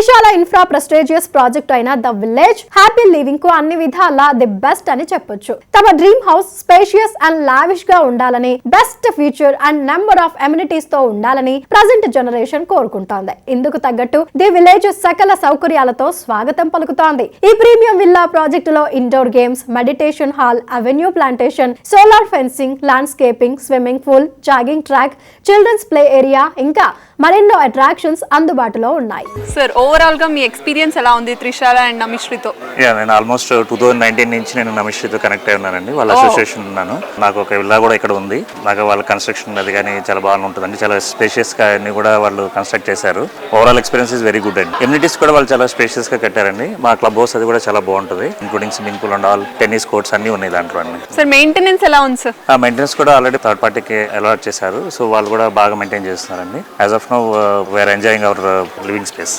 Trishala infra prestigious project అయిన the village happy living కు అన్ని విధాల ది బెస్ట్ అని చెప్పొచ్చు. తమ dream house spacious and lavish గా ఉండాలని, best feature and number of amenities తో ఉండాలని ప్రజెంట్ జనరేషన్ కోరుకుంటోంది. ఇందుకు తగ్గట్టు ది విలేజ్ సకల సౌకర్యాలతో స్వాగతం పలుకుతోంది. ఈ ప్రీమియం విల్లా ప్రాజెక్టులో indoor games, meditation hall, avenue plantation, solar fencing, landscaping, swimming pool, jogging track, children's play area ఇంకా మరెన్నో అట్రాక్షన్స్ అందుబాటులో ఉన్నాయి. సార్ ఓవరాల్ గా మీ ఎక్స్పీరియన్స్ ఎలా ఉంది త్రిశాల అండ్ నమిశ్రీతో? నేను ఆల్మోస్ట్ 2019 నుంచి నేను నమిశ్రీతో కనెక్ట్ అయి ఉన్నానండి. వాళ్ళ అసోసియేషన్ ఉన్నాను. నాకు ఒక విల్లా కూడా ఇక్కడ ఉంది. నాకు వాళ్ళ కన్స్ట్రక్షన్ అది కానీ చాలా బాగుంటుందండి. చాలా స్పేషియస్ గా అన్ని కూడా వాళ్ళు కన్స్ట్రక్ట్ చేశారు. Overall experience is very good అండి. ఎమ్యూనిటీస్ కూడా వాళ్ళు చాలా స్పేషియస్ గా కట్టారండి. మా క్లబ్ హౌస్ అది కూడా చాలా బాగుంటుంది. Including swimming pool and all, tennis courts అన్ని ఉన్నాయి దాంట్లో అండి. సార్ మెయింటెనెన్స్ ఎలా ఉంది సార్? ఆ మెయింటెనెన్స్ కూడా ఆల్రెడీ థర్డ్ పార్టీకి అలాట్ చేశారు. సో వాళ్ళు కూడా బాగా మెయింటైన్ చేస్తున్నారండి. As of now we are enjoying our living space.